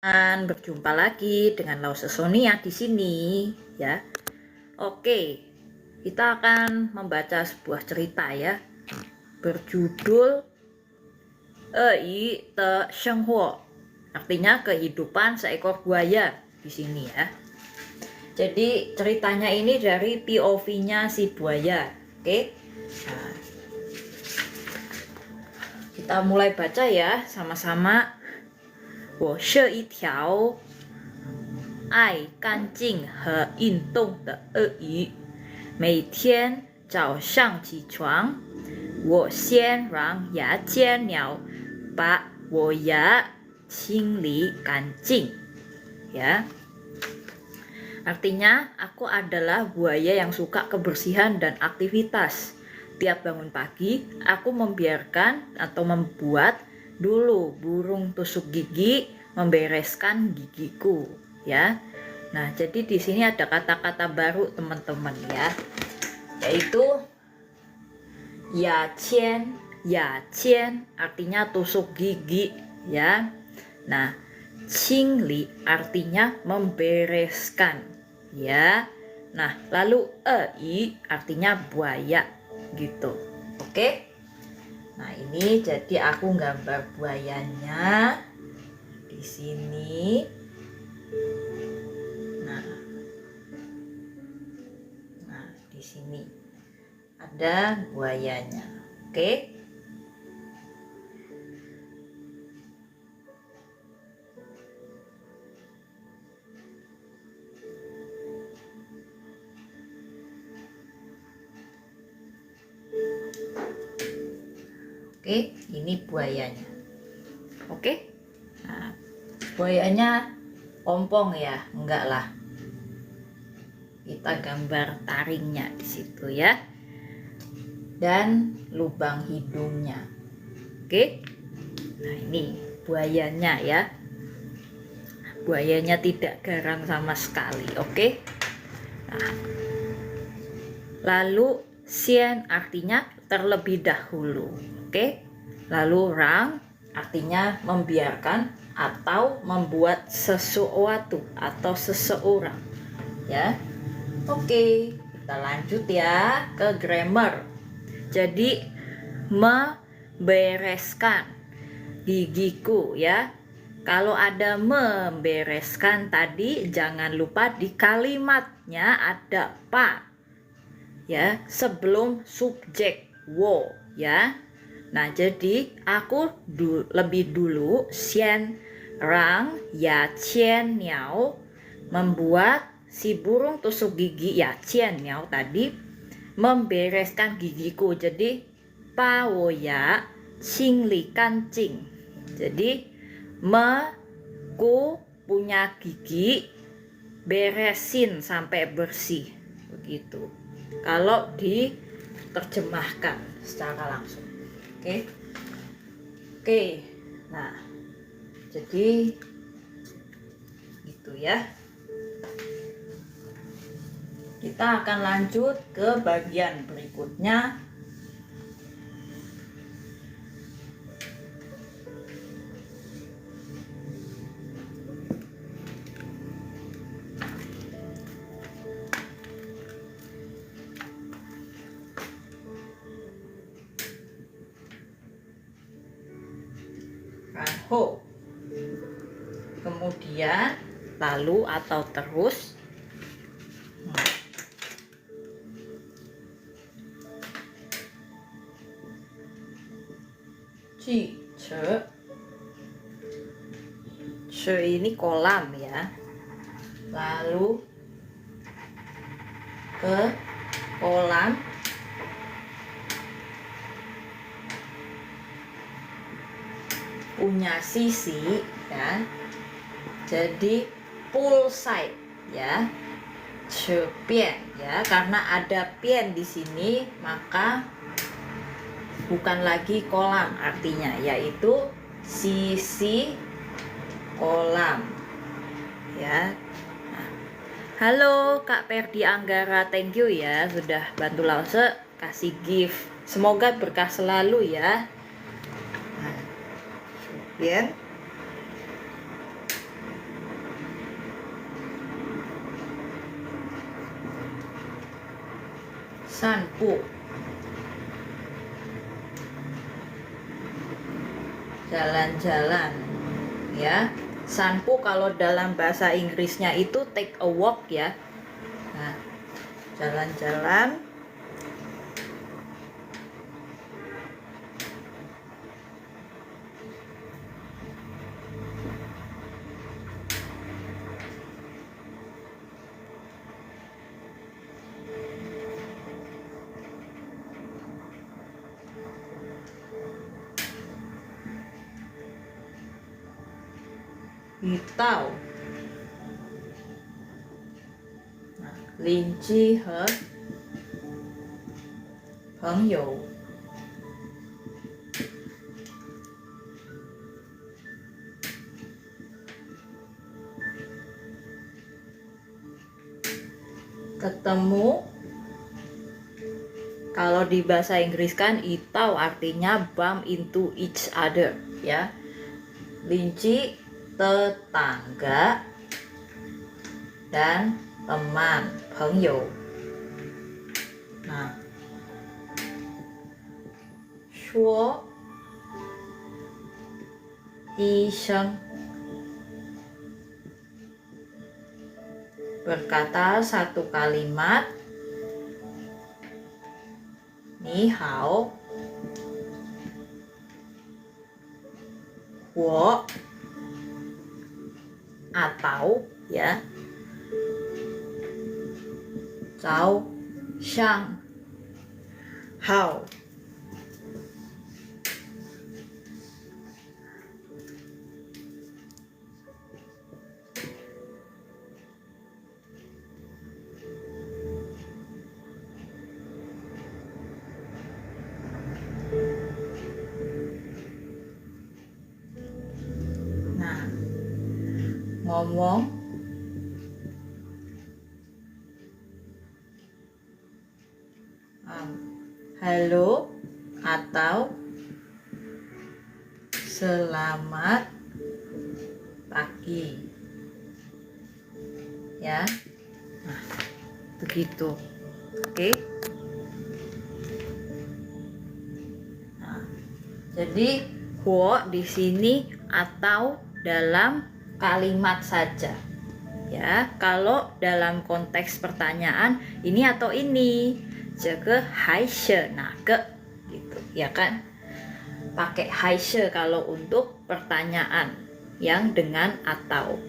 Berjumpa lagi dengan Lause Sonia di sini ya. Oke, kita akan membaca sebuah cerita ya, berjudul Yi de Shenghuo, artinya kehidupan seekor buaya di sini ya. Jadi ceritanya ini dari POV-nya si buaya. Oke. Nah, kita mulai baca ya sama-sama. 我是一条爱干净和运动的鳄鱼。每天早上起床，我先让牙签鸟把我牙清理干净。Ya, artinya aku adalah buaya yang suka kebersihan dan aktivitas. Tiap bangun pagi, aku membiarkan atau membuat dulu burung tusuk gigi membereskan gigiku ya. Nah, jadi di sini ada kata-kata baru teman-teman ya, yaitu ya qian artinya tusuk gigi ya. Nah, qingli artinya membereskan ya. Nah, lalu yi artinya buaya gitu. Oke. Nah, ini jadi aku gambar buayanya di sini. Nah, di sini ada buayanya. Oke. Oke, ini buayanya. Oke. Nah, buayanya ompong ya? Enggak lah. Kita gambar taringnya di situ ya. Dan lubang hidungnya. Oke. Nah, ini buayanya ya. Buayanya tidak garang sama sekali. Oke. Nah, lalu xian artinya terlebih dahulu. Oke. Lalu rang artinya membiarkan atau membuat sesuatu atau seseorang ya. Oke, kita lanjut ya ke grammar. Jadi membereskan gigiku ya. Kalau ada membereskan tadi, jangan lupa di kalimatnya ada pa ya sebelum subjek wo ya. Nah, jadi aku lebih dulu xian rang ya qian niao membuat si burung tusuk gigi ya qian niao tadi membereskan gigiku. Jadi pa wo ya qing li kan jing. Jadi ku punya gigi, beresin sampai bersih begitu. Kalau diterjemahkan secara langsung. Oke. Nah, jadi gitu ya. Kita akan lanjut ke bagian berikutnya. Ranho. Kemudian lalu atau terus. Ci ce. Ce ini kolam ya. Lalu ke kolam punya sisi ya. Jadi pool side ya. Cepian ya, karena ada pian di sini maka bukan lagi kolam artinya, yaitu sisi kolam ya. Nah, halo Kak Perdi Anggara, thank you ya sudah bantu Lause kasih gift. Semoga berkah selalu ya. Nah, sanpu, jalan-jalan, ya. Sanpu kalau dalam bahasa Inggrisnya itu take a walk, ya. Nah, jalan-jalan. Hitau. Nah, Linci he 朋友 ketemu. Kalau di bahasa Inggris kan itau artinya bump into each other, ya. Linci tetangga dan teman, 朋友. Nah, 说医生 berkata satu kalimat, 你好我 atau, ya, 早上好. Nah, ngomong halo atau selamat pagi, ya. Nah, begitu. Oke. Nah, jadi huo di sini atau dalam kalimat saja, ya. Kalau dalam konteks pertanyaan ini atau ini, 这个还是哪个 gitu, ya kan. Pakai 还是 kalau untuk pertanyaan yang dengan atau.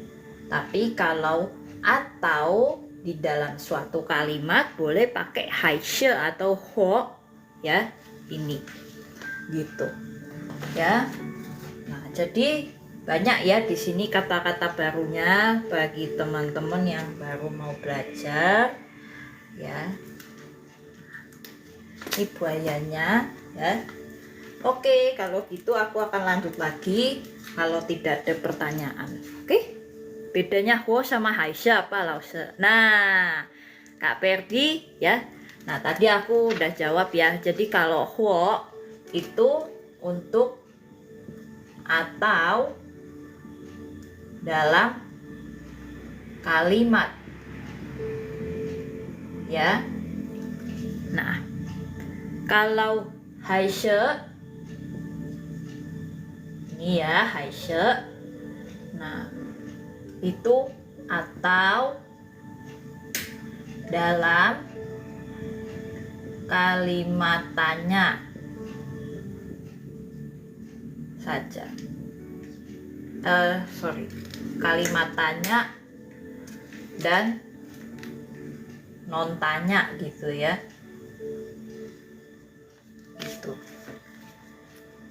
Tapi kalau atau di dalam suatu kalimat boleh pakai 还是 atau 或, ya, ini gitu, ya. Nah, jadi banyak ya di sini kata-kata barunya bagi teman-teman yang baru mau belajar, ya. Ini buayanya, ya. Oke, kalau gitu aku akan lanjut lagi kalau tidak ada pertanyaan. Oke, bedanya huo sama haisha apa, Lause? Nah, Kak Perdi, ya. Nah, tadi aku udah jawab, ya. Jadi kalau huo itu untuk atau dalam kalimat, ya. Nah, kalau haishe ini, ya, haishe. Nah, itu atau dalam kalimat tanya saja. Kalimat tanya dan non tanya gitu, ya. Gitu.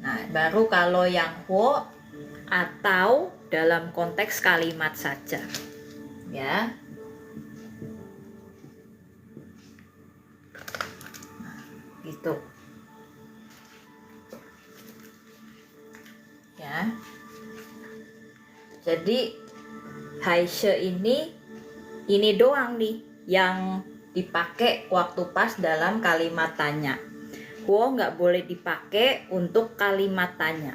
Nah, baru kalau yang huo atau dalam konteks kalimat saja, ya. Nah, gitu. Ya. Jadi haishe ini doang nih yang dipakai waktu pas dalam kalimat tanya. Huo nggak boleh dipakai untuk kalimat tanya.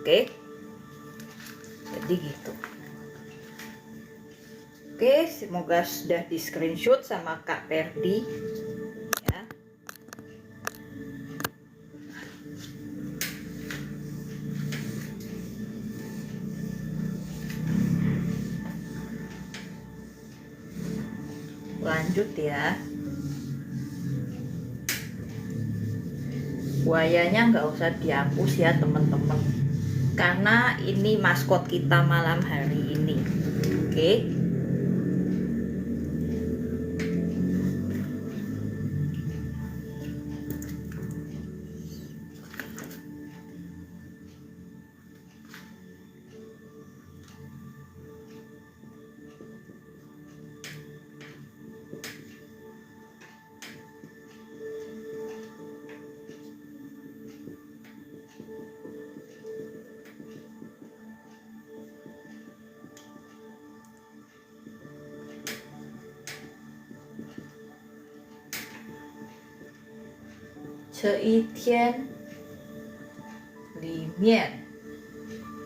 Oke? Jadi gitu. Oke, semoga sudah di screenshot sama Kak Perdi, ya. Lanjut ya. Buayanya nggak usah dihapus ya teman-teman, karena ini maskot kita malam hari ini. Oke. 这一天里面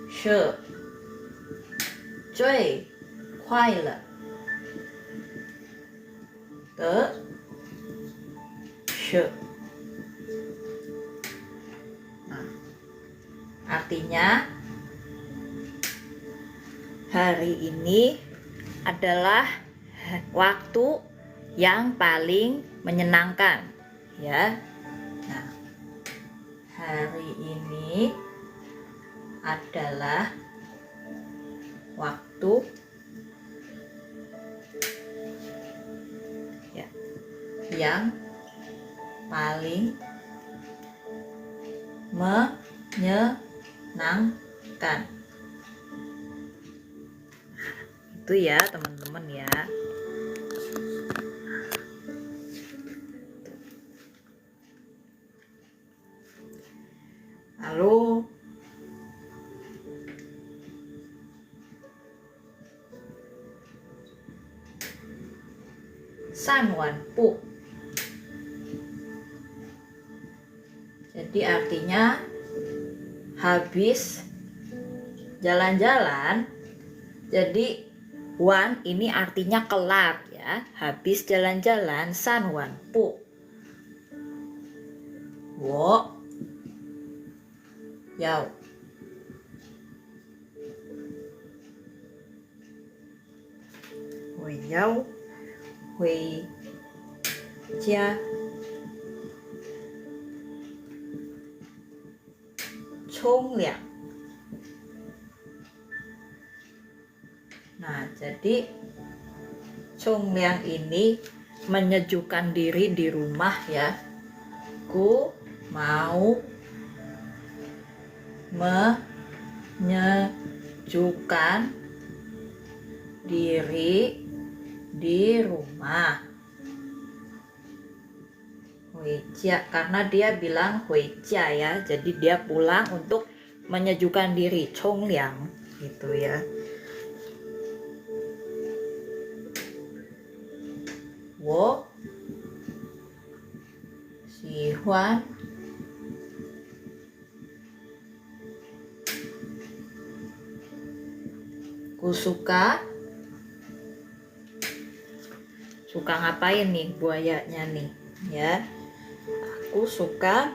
是最快乐的事. Nah, artinya hari ini adalah waktu yang paling menyenangkan, ya. Nah, hari ini adalah waktu ya, yang paling menyenangkan. Itu ya teman-teman ya. Lalu Sanwan Pu, jadi artinya habis jalan-jalan. Jadi wan ini artinya kelar ya, habis jalan-jalan. Sanwan Pu wo yao hui yao hui jia冲凉. Nah, jadi Chonglyang ini menyejukkan diri di rumah ya. Ku mau menyejukkan diri di rumah. Huijia, karena dia bilang huijia ya, jadi dia pulang untuk menyejukkan diri. Chonglyang gitu ya. 我喜欢ku suka ngapain nih buayanya nih ya. Aku suka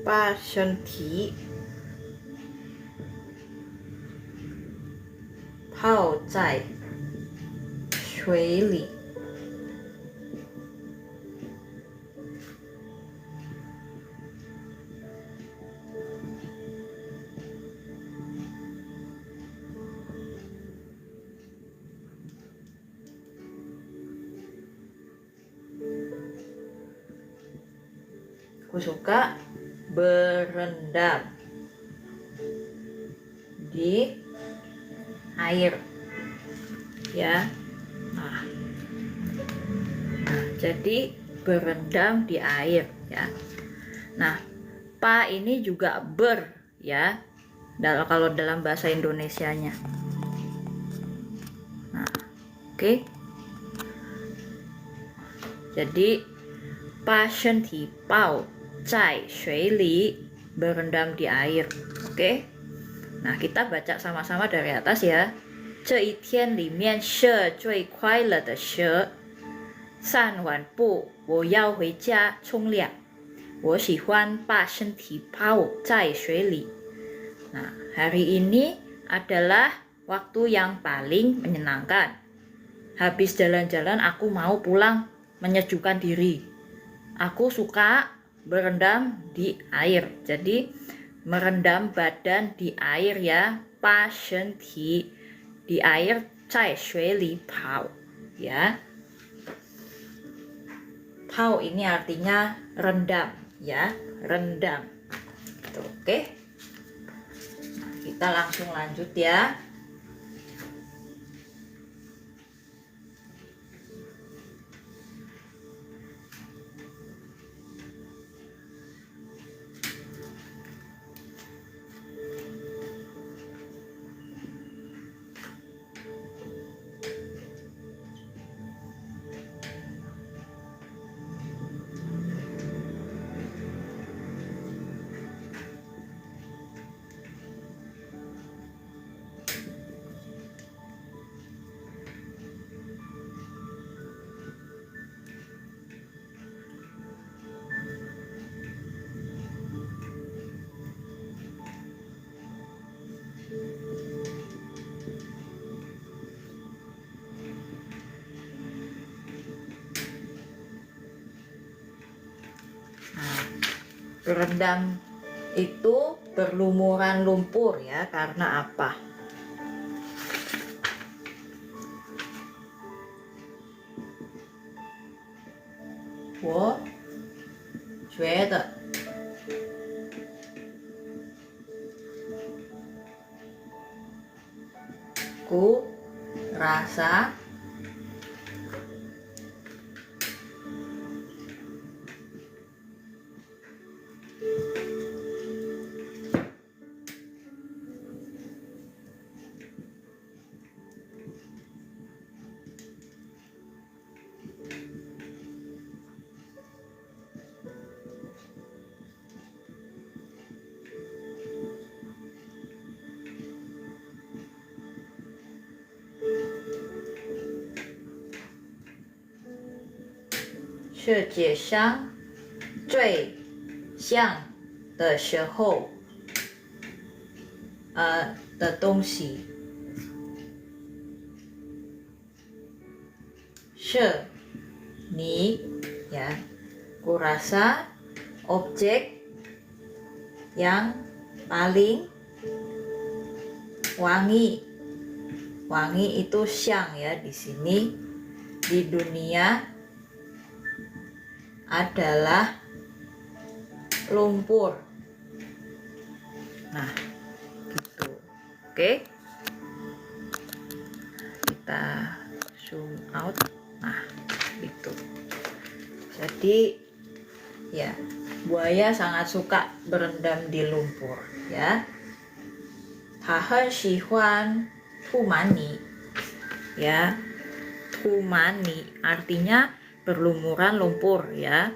把身体泡在水里. Aku suka berendam di air ya. Nah, jadi berendam di air ya. Nah, pa ini juga ber ya, kalau dalam bahasa Indonesianya. Nah, oke. Jadi pa shen ti pao zai shui li, berendam di air. Oke. Nah, kita baca sama-sama dari atas ya. 这一天里面是最快乐的事。上完步，我要回家冲凉。我喜欢把身体泡在水里. Nah, hari ini adalah waktu yang paling menyenangkan. Habis jalan-jalan aku mau pulang menyejukkan diri. Aku suka berendam di air. Jadi merendam badan di air ya. 把身体 di air 在水里泡 ya. 泡 ini artinya rendam ya, rendam. Oke. Kita langsung lanjut ya. Berendam itu berlumuran lumpur ya, karena apa? Wo觉得 ku rasa世界上最香的时候的东西是你 ya. Kurasa objek yang paling wangi. Wangi itu syang ya di sini. Di dunia adalah lumpur. Nah, gitu. Oke. Kita zoom out. Nah, itu. Jadi ya, buaya sangat suka berendam di lumpur ya. 它很喜欢吐满泥 ya. 吐满泥 artinya berlumuran lumpur ya.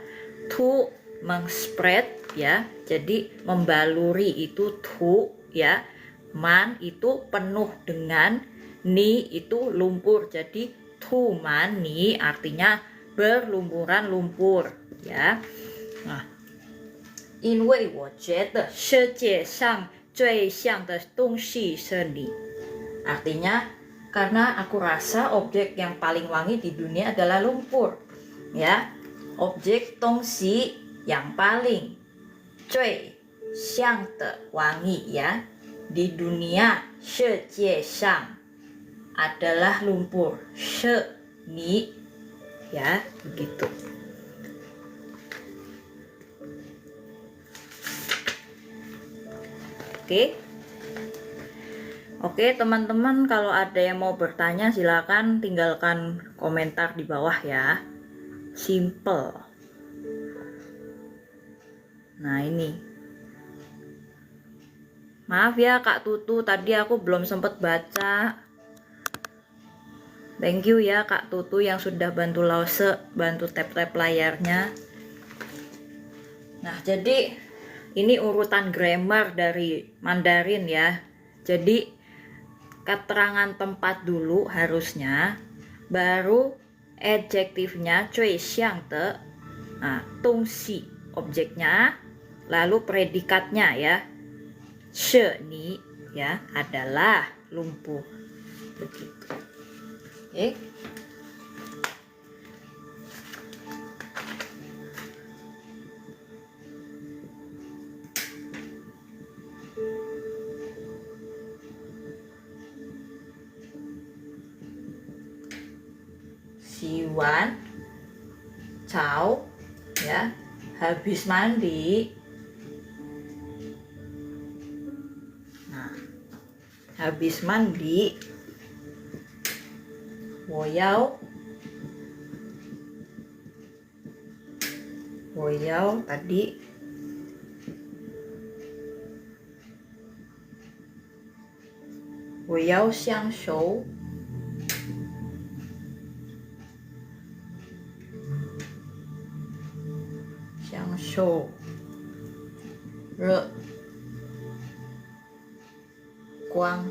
Tu mengspread ya, jadi membaluri itu tu ya. Man itu penuh dengan, ni itu lumpur, jadi tu man ni artinya berlumuran lumpur ya. Nah, 因为我觉得世界上最香的东西是你. Artinya karena aku rasa objek yang paling wangi di dunia adalah lumpur ya. Objek tongsi yang paling 最香的 wangi ya di dunia 世界上 adalah lumpur. 是你 ya, begitu. Oke teman-teman, kalau ada yang mau bertanya silakan tinggalkan komentar di bawah ya. Simple. Nah ini, maaf ya Kak Tutu, tadi aku belum sempat baca. Thank you ya Kak Tutu yang sudah bantu Lause, bantu tap-tap layarnya. Nah jadi ini urutan grammar dari Mandarin ya. Jadi keterangan tempat dulu harusnya, baru adjektifnya 最像的 东西, objeknya, lalu predikatnya ya. She ni ya adalah lumpuh. Begitu. Oke. Siwan, Cao, ya, habis mandi. Nah, habis mandi. Woyao, woyao tadi. Woyao xiang shou. Xiang shou. Re. Quang.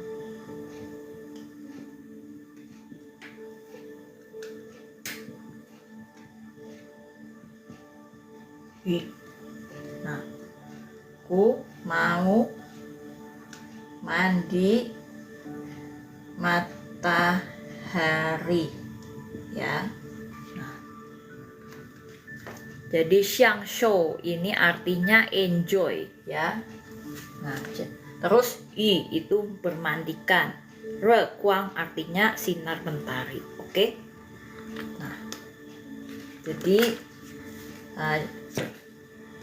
Nah, ku mau mandi matahari ya. Nah, jadi xiang shou ini artinya enjoy ya. Nah, terus i itu bermandikan. Re kuang artinya sinar mentari. Oke. Nah, jadi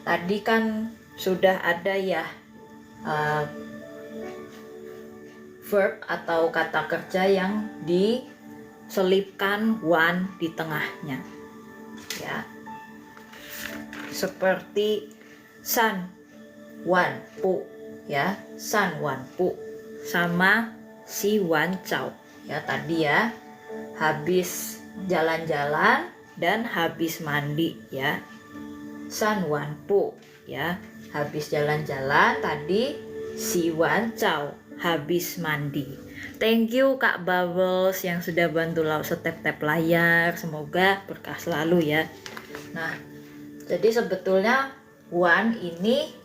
tadi kan sudah ada ya verb atau kata kerja yang diselipkan wan di tengahnya ya, seperti san wan pu ya, san wan pu sama si wan cao ya tadi ya, habis jalan-jalan dan habis mandi ya. San wan pu ya, habis jalan-jalan, tadi si wan cao habis mandi. Thank you Kak Bubbles yang sudah bantu step-step layar, semoga berkah selalu ya. Nah, jadi sebetulnya wan ini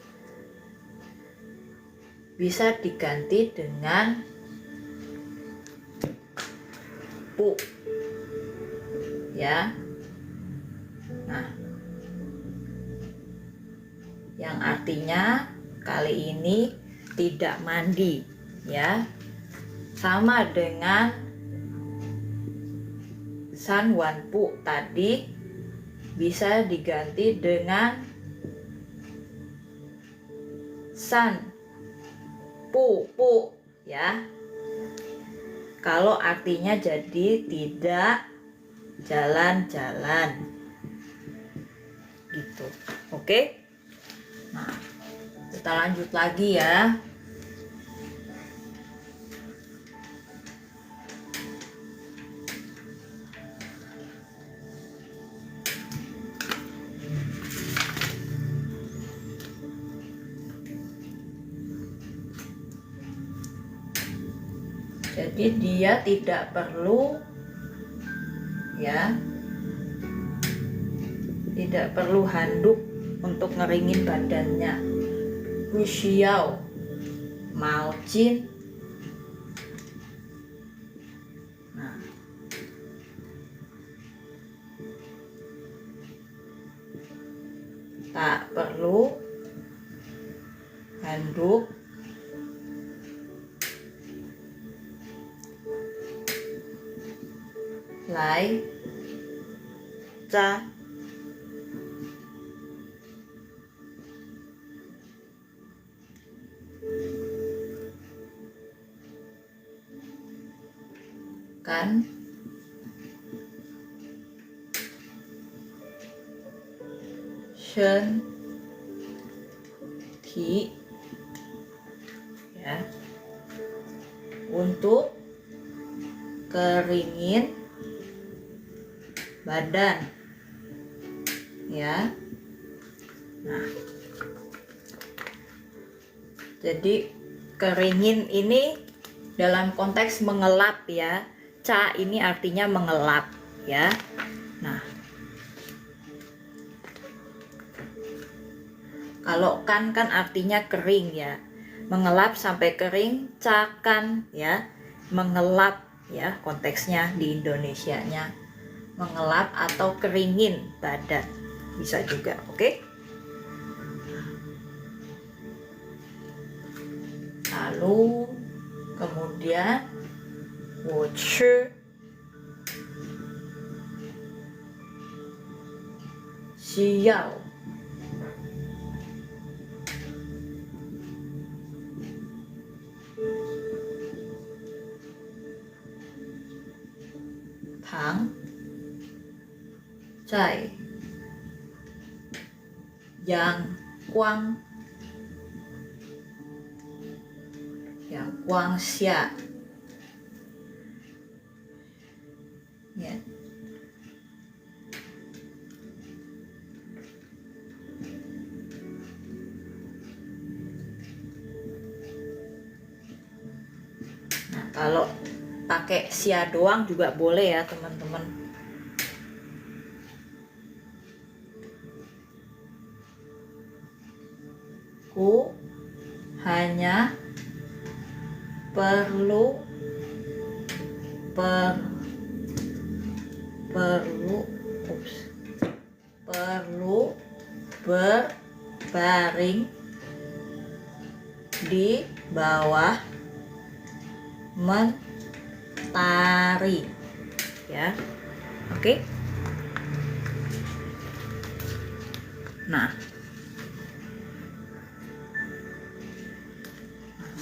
bisa diganti dengan pu ya. Nah, yang artinya kali ini tidak mandi ya, sama dengan san wan pu tadi bisa diganti dengan san pu pu ya, kalau artinya jadi tidak jalan-jalan gitu. Oke. Nah, kita lanjut lagi ya. Jadi dia tidak perlu ya, tidak perlu handuk untuk ngeringin badannya. Bu xiao mao jin. Nah, tak perlu handuk lai ca kan shen ti ya, untuk keringin badan ya. Nah, jadi keringin ini dalam konteks mengelap ya. Ca ini artinya mengelap ya. Nah, Kalau kan artinya kering ya, mengelap sampai kering, cakan ya, mengelap ya, konteksnya di Indonesianya mengelap atau keringin badan bisa juga, oke? Lalu kemudian 我吃需要糖在阳光下ya. Nah, kalau pakai sia doang juga boleh ya teman-teman. Ku hanya perlu berbaring di bawah mentari ya, oke? Nah,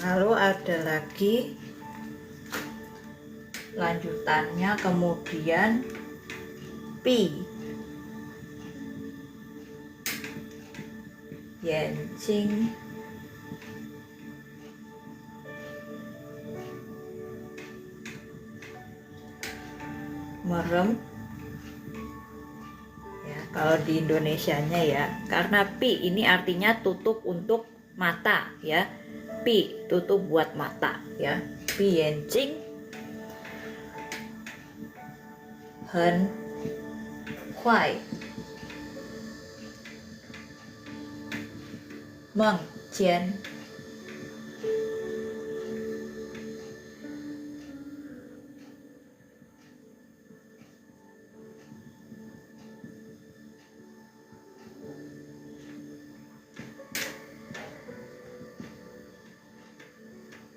lalu ada lagi lanjutannya, kemudian pi yanjing merem ya, kalau di Indonesianya ya, karena pi ini artinya tutup untuk mata ya, pi tutup buat mata ya, pi yanjing很快梦见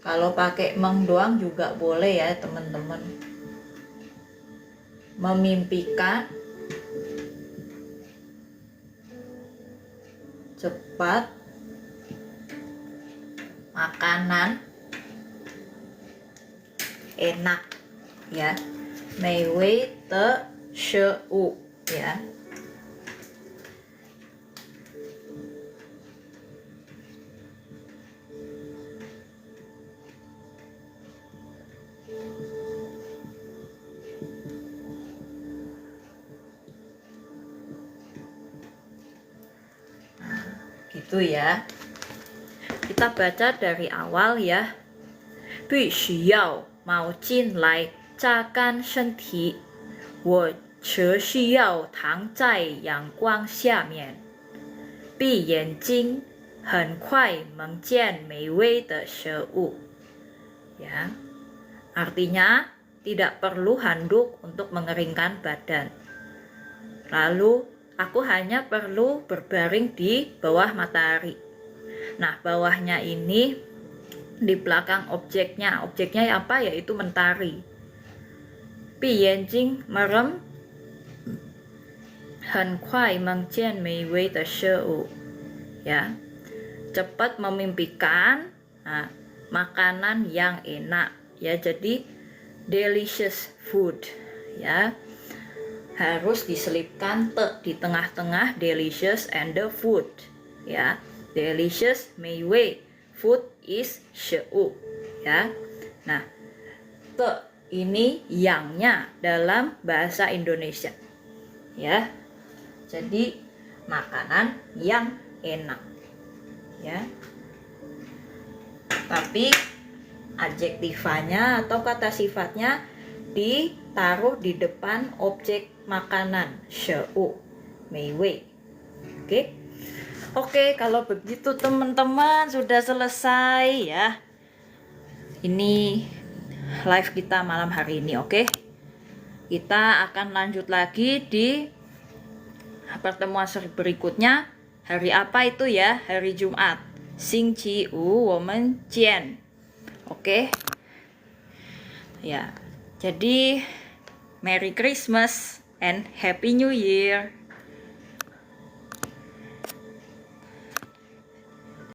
kalau pakai meng doang juga boleh ya teman-teman. Memimpikan cepat makanan enak ya, 美味的食物 ya. Gitu ya. Kita baca dari awal ya. 必须要毛巾来榨干身体，我只需要躺在阳光下面，闭眼睛，很快梦见美味的食物。Ya, artinya tidak perlu handuk untuk mengeringkan badan. Lalu aku hanya perlu berbaring di bawah matahari. Nah, bawahnya ini di belakang objeknya apa, yaitu mentari. Pi yanjing merem, 很快梦见美味的食物 ya, cepat memimpikan makanan yang enak ya, jadi delicious food ya, harus diselipkan te di tengah-tengah, delicious and the food ya, delicious 美味 food is 食物 ya. Nah, te ini yangnya dalam bahasa Indonesia ya, jadi makanan yang enak ya, tapi adjektifanya atau kata sifatnya ditaruh di depan objek makanan 食物 美味, oke? Oke, kalau begitu teman-teman sudah selesai ya. Ini live kita malam hari ini, oke? Kita akan lanjut lagi di pertemuan berikutnya. Hari apa itu ya? Hari Jumat. 星期五我们见. Oke. Ya. Jadi Merry Christmas and Happy New Year.